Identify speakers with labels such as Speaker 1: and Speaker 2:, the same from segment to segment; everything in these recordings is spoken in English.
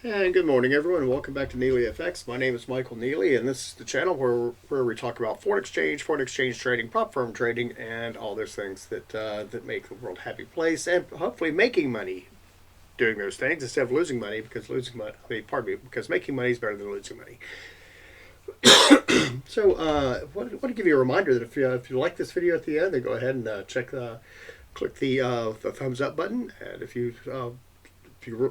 Speaker 1: And good morning, everyone. Welcome back to NeelyFX. My name is Michael Neely, and this is the channel where we talk about foreign exchange trading, prop firm trading, and all those things that make the world a happy place, and hopefully making money doing those things instead of losing money. Because losing money, because making money is better than losing money. So, I want to give you a reminder that if you like this video at the end, then go ahead and click the thumbs up button, and if you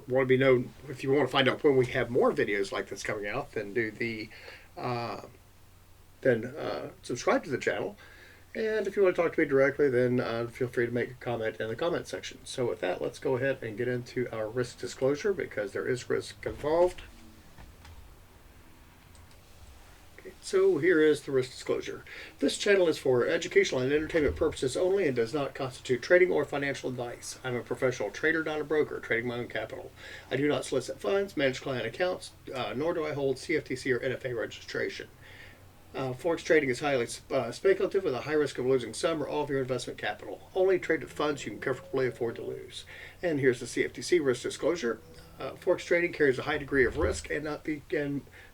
Speaker 1: want to be known, if you want to find out when we have more videos like this coming out, then subscribe to the channel. And if you want to talk to me directly, then feel free to make a comment in the comment section. So with that, let's go ahead and get into our risk disclosure, because there is risk involved. So here is the risk disclosure. This channel is for educational and entertainment purposes only and does not constitute trading or financial advice. I'm a professional trader, not a broker, trading my own capital. I do not solicit funds, manage client accounts, nor do I hold CFTC or NFA registration. Forex trading is highly speculative with a high risk of losing some or all of your investment capital. Only trade with funds you can comfortably afford to lose. And here's the CFTC risk disclosure. Forex trading carries a high degree of risk and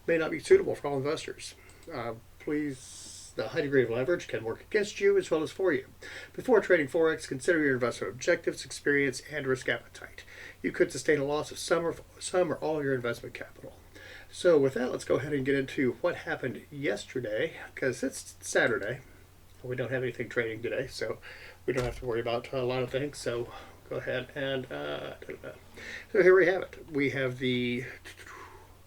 Speaker 1: may not be suitable for all investors. The high degree of leverage can work against you as well as for you. Before trading Forex, consider your investment objectives, experience, and risk appetite. You could sustain a loss of some or all of your investment capital. So with that, let's go ahead and get into what happened yesterday, because it's Saturday. We don't have anything trading today, so we don't have to worry about a lot of things. So go ahead and so here we have it. We have the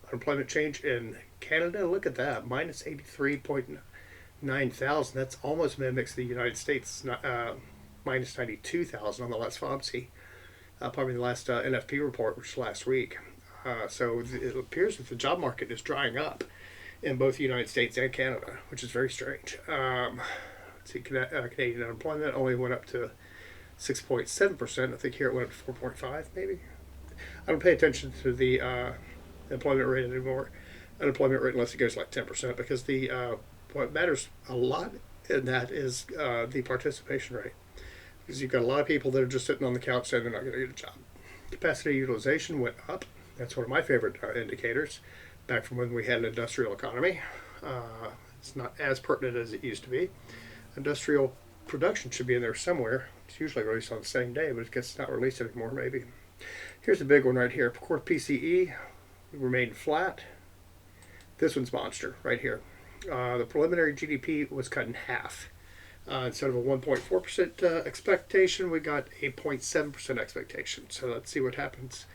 Speaker 1: unemployment change in Canada. Look at that, minus 83.9 thousand. That's almost mimics the United States, minus 92,000 on the last FOMC, probably the last NFP report, which was last week. So it appears that the job market is drying up in both the United States and Canada, which is very strange. Let's see, Canadian unemployment only went up to 6.7%. I think here it went up to 4.5, maybe. I don't pay attention to the employment rate anymore. Unemployment rate unless it goes like 10%, because what matters a lot in that is the participation rate, because you've got a lot of people that are just sitting on the couch saying they're not going to get a job. Capacity utilization went up. That's one of my favorite indicators, back from when we had an industrial economy. It's not as pertinent as it used to be. Industrial production should be in there somewhere. It's usually released on the same day, but it's not released anymore, maybe. Here's the big one right here. Core PCE remained flat. This one's monster right here. The preliminary GDP was cut in half. Instead of a 1.4% expectation, we got a 0.7% expectation. So let's see what happens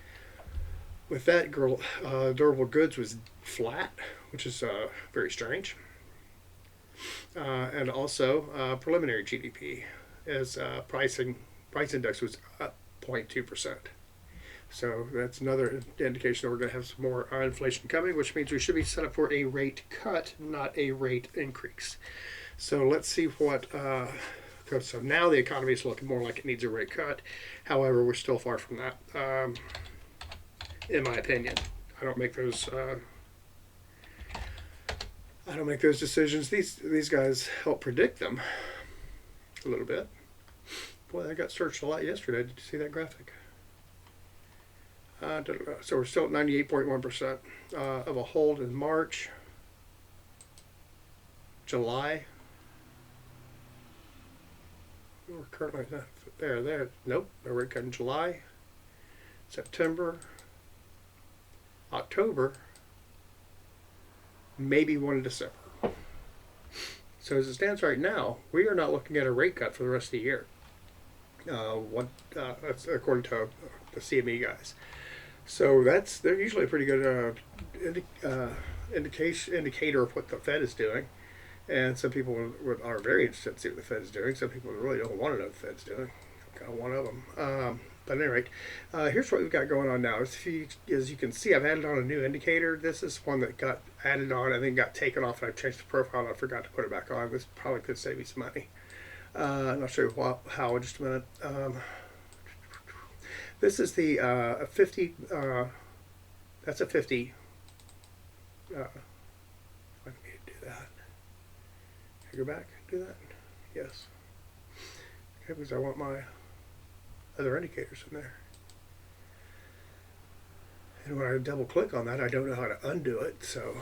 Speaker 1: with that. Durable goods was flat, which is very strange. And also preliminary GDP as price index was up 0.2%. So that's another indication that we're going to have some more inflation coming, which means we should be set up for a rate cut, not a rate increase. So let's see what. So now the economy is looking more like it needs a rate cut. However, we're still far from that, in my opinion. I don't make those. I don't make those decisions. These guys help predict them a little bit. Boy, that got searched a lot yesterday. Did you see that graphic? So we're still at 98.1% of a hold in March. July. We're currently there. Nope, no rate cut in July. September. October. Maybe one in December. So as it stands right now, we are not looking at a rate cut for the rest of the year. That's according to the CME guys. So they're usually a pretty good indicator of what the Fed is doing. And some people are very interested to see what the Fed is doing. Some people really don't want to know what the Fed's doing. I'm kind of one of them. But at any rate, here's what we've got going on now. As you can see, I've added on a new indicator. This is one that got added on and then got taken off, and I've changed the profile and I forgot to put it back on. This probably could save me some money. And I'll show you how in just a minute. This is the 50. That's a 50. Let me do that. Can I go back and do that? Yes. Okay, because I want my other indicators in there. And when I double click on that, I don't know how to undo it. So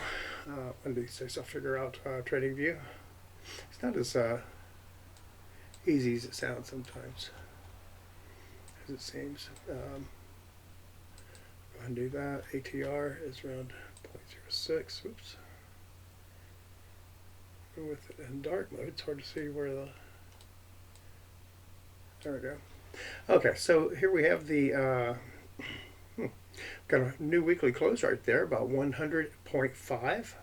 Speaker 1: one of these days I'll figure out Trading View. It's not as easy as it sounds sometimes, as it seems. Undo that. ATR is around 0.06. Oops. With it in dark mode, it's hard to see where the. There we go. Okay, so here we have the got a new weekly close right there, about 100.5.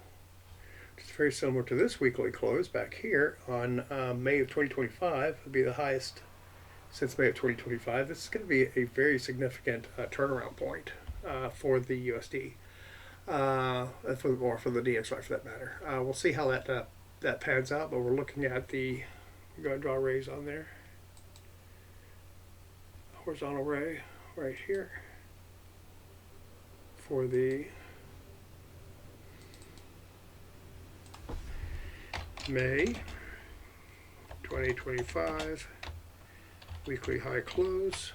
Speaker 1: It's very similar to this weekly close back here on May of 2025. Would be the highest since May of 2025. This is going to be a very significant turnaround point for the USD, or for the DXY for that matter. We'll see how that pans out, but we're looking at the. I'm going to draw rays on there. Horizontal ray right here for the May 2025 weekly high close.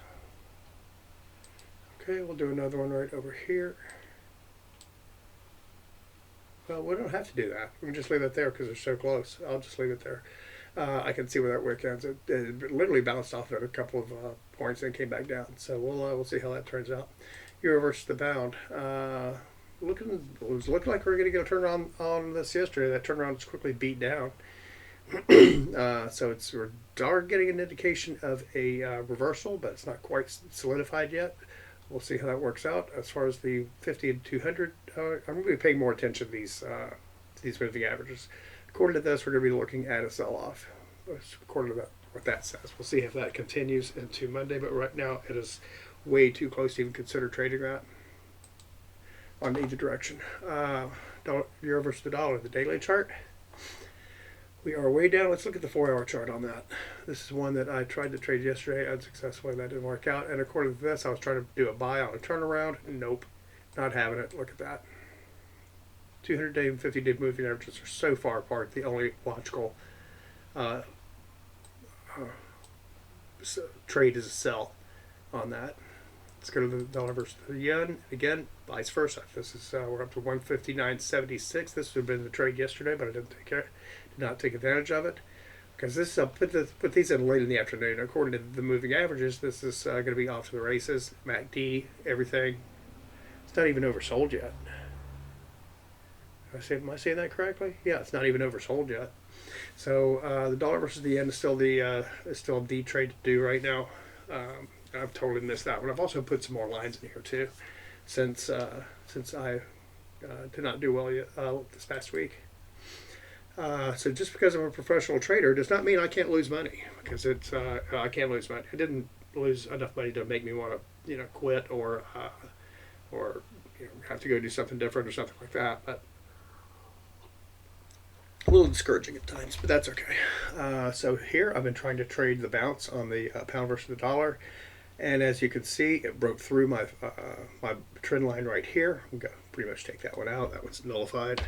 Speaker 1: Okay, we'll do another one right over here. Well, we don't have to do that. We can just leave it there because they're so close. I'll just leave it there. I can see where that wick ends. It literally bounced off at a couple of points and came back down. So we'll see how that turns out. Euro versus the pound. It was looking like we were going to get a turnaround on this yesterday. That turnaround was quickly beat down. So we're getting an indication of a reversal, but it's not quite solidified yet. We'll see how that works out. As far as the 50 and 200, I'm going to be paying more attention to these moving averages. According to this, we're going to be looking at a sell-off. According to what that says. We'll see if that continues into Monday, but right now it is way too close to even consider trading that on either direction. Euro versus the dollar, the daily chart. We are way down. Let's look at the 4-hour chart on that. This is one that I tried to trade yesterday unsuccessfully, and that didn't work out. And according to this, I was trying to do a buy on a turnaround. Nope, not having it. Look at that. 200-day and 50-day moving averages are so far apart. The only logical trade is a sell on that. Let's go to the dollar versus the yen. Again, vice versa. This is we're up to 159.76. This would have been the trade yesterday, but I did not take advantage of it because this is put these in late in the afternoon. According to the moving averages, this is going to be off to the races. MACD, everything. It's not even oversold yet. Am I saying that correctly? Yeah, it's not even oversold yet. So the dollar versus the yen is still the trade to do right now. I've totally missed that one. I've also put some more lines in here too, since I did not do well yet this past week. So just because I'm a professional trader does not mean I can't lose money, because I can't lose money. I didn't lose enough money to make me want to quit or have to go do something different or something like that. But a little discouraging at times, but that's okay. So here I've been trying to trade the bounce on the pound versus the dollar, and as you can see, it broke through my my trend line right here. I'm gonna pretty much take that one out. That one's nullified,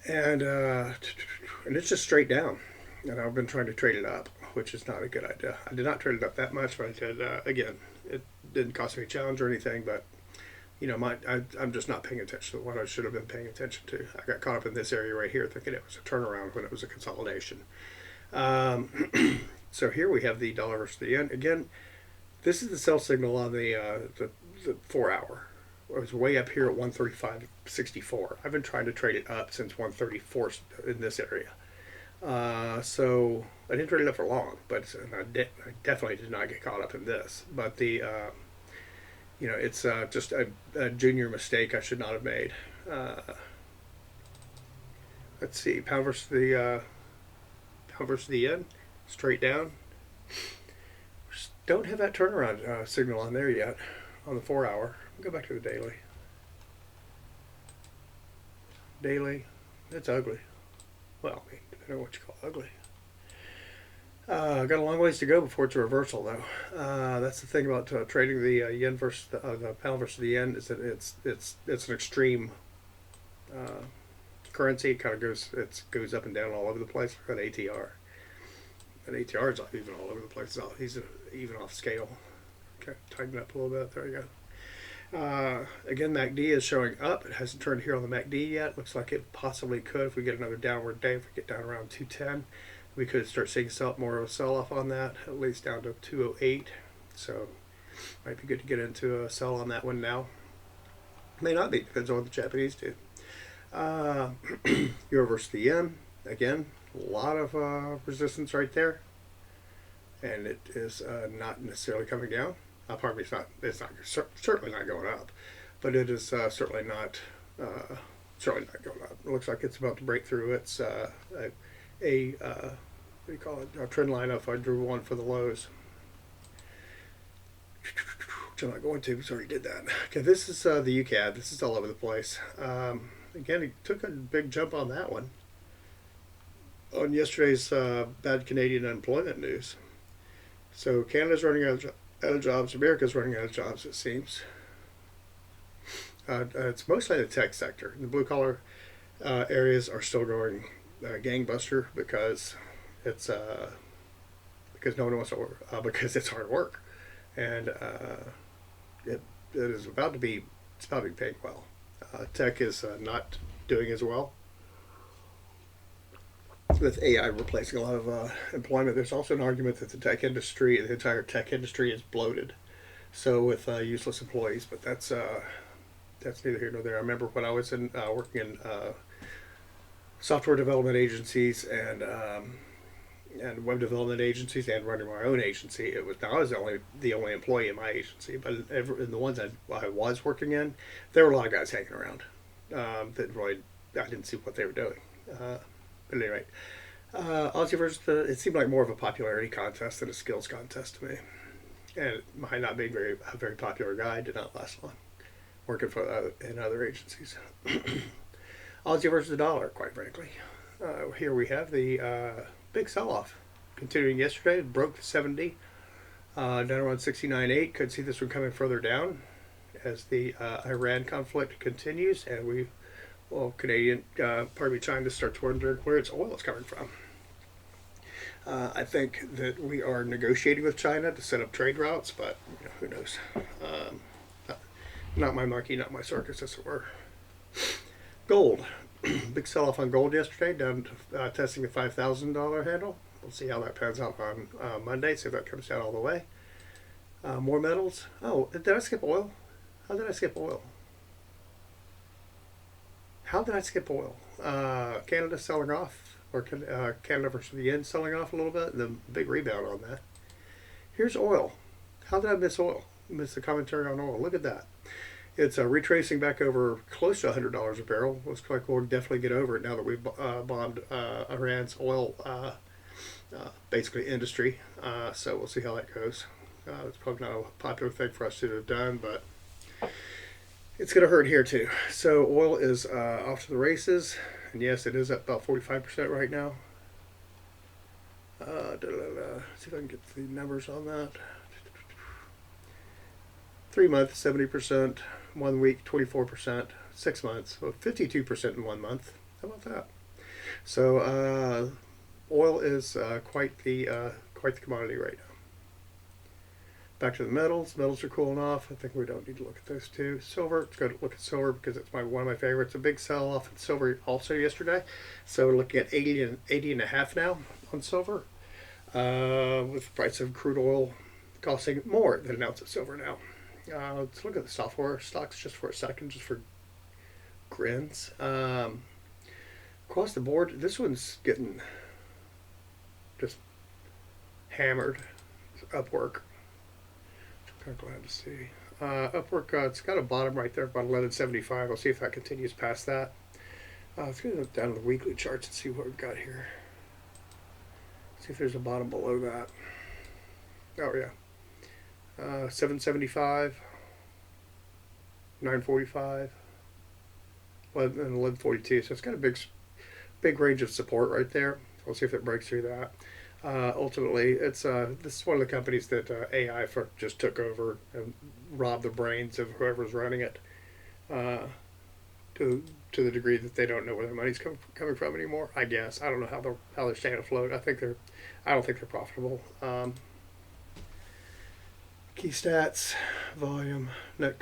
Speaker 1: and it's just straight down. And I've been trying to trade it up, which is not a good idea. I did not trade it up that much, but I did. Again, it didn't cost me a challenge or anything, but I'm just not paying attention to what I should have been paying attention to. I got caught up in this area right here thinking it was a turnaround when it was a consolidation. So here we have the dollar versus the yen. Again, this is the sell signal on the 4-hour. It was way up here at 135.64. I've been trying to trade it up since 134 in this area. So I didn't trade it up for long, but I definitely did not get caught up in this. But the it's just a junior mistake I should not have made. Let's see, pound versus the yen, straight down. Don't have that turnaround signal on there yet on the 4-hour. Go back to the daily. Daily, it's ugly. Well, I mean, depending on what you call ugly. Got a long ways to go before it's a reversal, though. That's the thing about trading the yen versus the pound versus the yen, is that it's an extreme currency. It kind of goes up and down all over the place. Got ATR, and ATR is even all over the place. He's even off scale. Okay, tighten up a little bit. There you go. Again, MACD is showing up. It hasn't turned here on the MACD yet. Looks like it possibly could if we get another downward day. If we get down around 210, we could start seeing more of a sell-off on that, at least down to 208. So might be good to get into a sell on that one now. May not be, depends on what the Japanese do. Euro versus the yen, again, a lot of resistance right there, and it is not necessarily coming down. Pardon me, it's not certainly not going up, but it is certainly not going up. It looks like it's about to break through its what do you call it? A trend line. If I drew one for the lows, which I'm not going to because I already did that. Okay, this is the UCAD. This is all over the place. Again, he took a big jump on that one on yesterday's bad Canadian unemployment news. So Canada's running out of jobs. America's running out of jobs, it seems. It's mostly the tech sector. The blue collar areas are still going gangbuster because it's because no one wants to work because it's hard work, and it is about to be paid well. Tech is not doing as well with AI replacing a lot of employment. There's also an argument that the entire tech industry is bloated, so with useless employees. But that's neither here nor there. I remember when I was working in software development agencies and web development agencies and running my own agency. I was the only employee in my agency, but in the ones I was working in, there were a lot of guys hanging around that really I didn't see what they were doing. But anyway, Aussie versus it seemed like more of a popularity contest than a skills contest to me. And my not being a very popular guy did not last long working in other agencies. Aussie versus the dollar, quite frankly. Here we have the big sell-off. Continuing yesterday, it broke the 70, down around 69.8. Could see this one coming further down as the Iran conflict continues, and China starts wondering where its oil is coming from. I think that we are negotiating with China to set up trade routes, but who knows? Not my monkey, not my circus, as it were. Gold. Big sell-off on gold yesterday, down to testing the $5,000 handle. We'll see how that pans out on Monday, see if that comes down all the way. More metals. Oh, did I skip oil? How did I skip oil? Canada selling off, or Canada versus the yen selling off a little bit, the big rebound on that. Here's oil. How did I miss oil? Miss the commentary on oil. Look at that. It's retracing back over close to $100 a barrel. Looks like we'll definitely get over it now that we've bombed Iran's oil, basically industry. So we'll see how that goes. It's probably not a popular thing for us to have done, but it's going to hurt here too. So oil is off to the races, and yes, it is up about 45% right now. See if I can get the numbers on that. 3 months, 70%. 1 week, 24%. 6 months, well, 52% in 1 month. How about that? So oil is quite the commodity right now. Back to the metals. Metals are cooling off. I think we don't need to look at those two. Silver. Let's go look at silver because it's one of my favorites. A big sell-off in silver also yesterday. So we're looking at 80 and a half now on silver, with the price of crude oil costing more than an ounce of silver now. Let's look at the software stocks just for a second, just for grins. Across the board, this one's getting just hammered. Upwork. I'm kind of glad to see. Upwork, it's got a bottom right there, about 1175. I'll see if that continues past that. Let's go down to the weekly charts and see what we've got here. See if there's a bottom below that. Oh, yeah. 775, 945, and 1142. So it's got a big range of support right there. We'll see if it breaks through that. Ultimately, it's this is one of the companies that AI just took over and robbed the brains of whoever's running it, to the degree that they don't know where their money's coming from anymore. I guess I don't know how they're staying afloat. I don't think they're profitable. Key stats, volume, net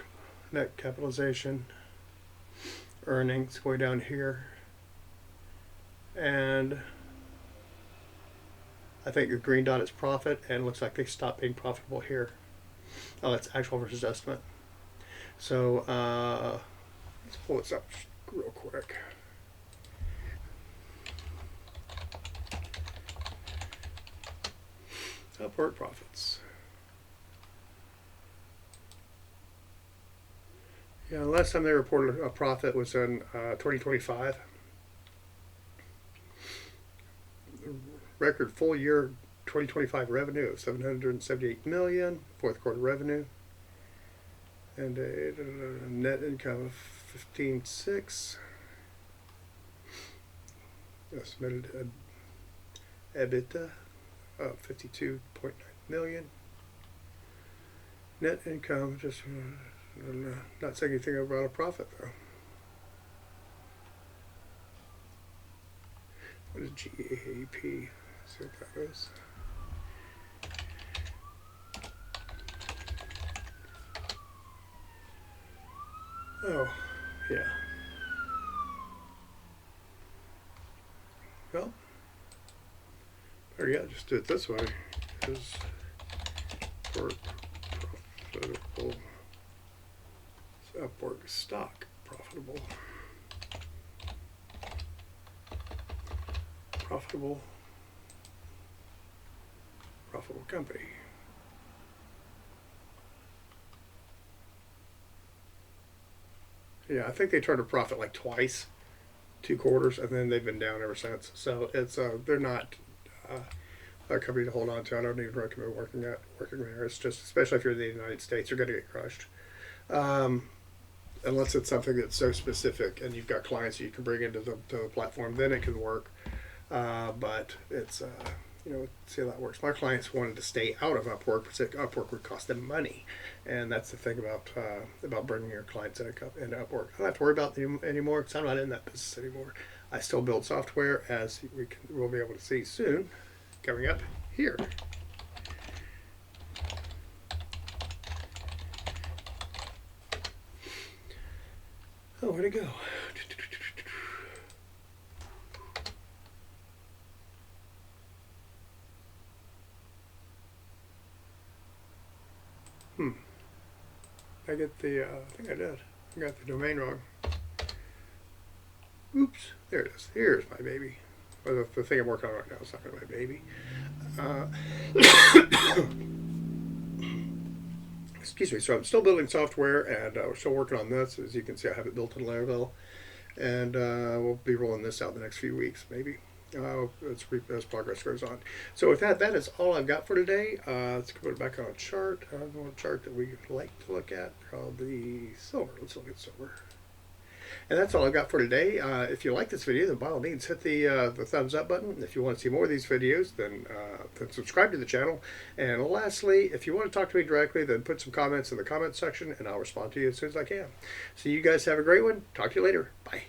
Speaker 1: net capitalization, earnings way down here, and I think the green dot is profit, and it looks like they stopped being profitable here. Oh, that's actual versus estimate. So let's pull this up real quick. Upward profits. Yeah, last time they reported a profit was in 2025. Record full year 2025 revenue of 778 million, fourth quarter revenue, and a net income of 15.6. Estimated EBITDA of 52.9 million. Net income, just not saying anything about a profit though. What is GAP? See what that is. Oh, yeah. Well, better yet, just do it this way. Is for profitable Upwork stock profitable. Profitable company. Yeah, I think they turned a profit like twice, 2 quarters, and then they've been down ever since. So it's they're not a company to hold on to. I don't even recommend working there. It's just, especially if you're in the United States, you're going to get crushed. Unless it's something that's so specific and you've got clients you can bring into the platform, then it can work. But it's see how that works. My clients wanted to stay out of Upwork because Upwork would cost them money, and that's the thing about bringing your clients into Upwork. I don't have to worry about them anymore because I'm not in that business anymore. I still build software, as we'll be able to see soon, coming up here. Oh, where'd it go? I get the, I think I did. I got the domain wrong. Oops, there it is. Here's my baby. Well, the thing I'm working on right now is not really my baby. Excuse me. So I'm still building software, and we're still working on this. As you can see, I have it built in Laravel, and we'll be rolling this out in the next few weeks, maybe. As progress goes on. So with that is all I've got for today. Let's go back on a chart. A chart that we like to look at called the silver. Let's look at silver. And that's all I've got for today. If you like this video, then by all means hit the thumbs up button. If you want to see more of these videos, then subscribe to the channel. And lastly, if you want to talk to me directly, then put some comments in the comments section, and I'll respond to you as soon as I can. So you guys have a great one. Talk to you later. Bye.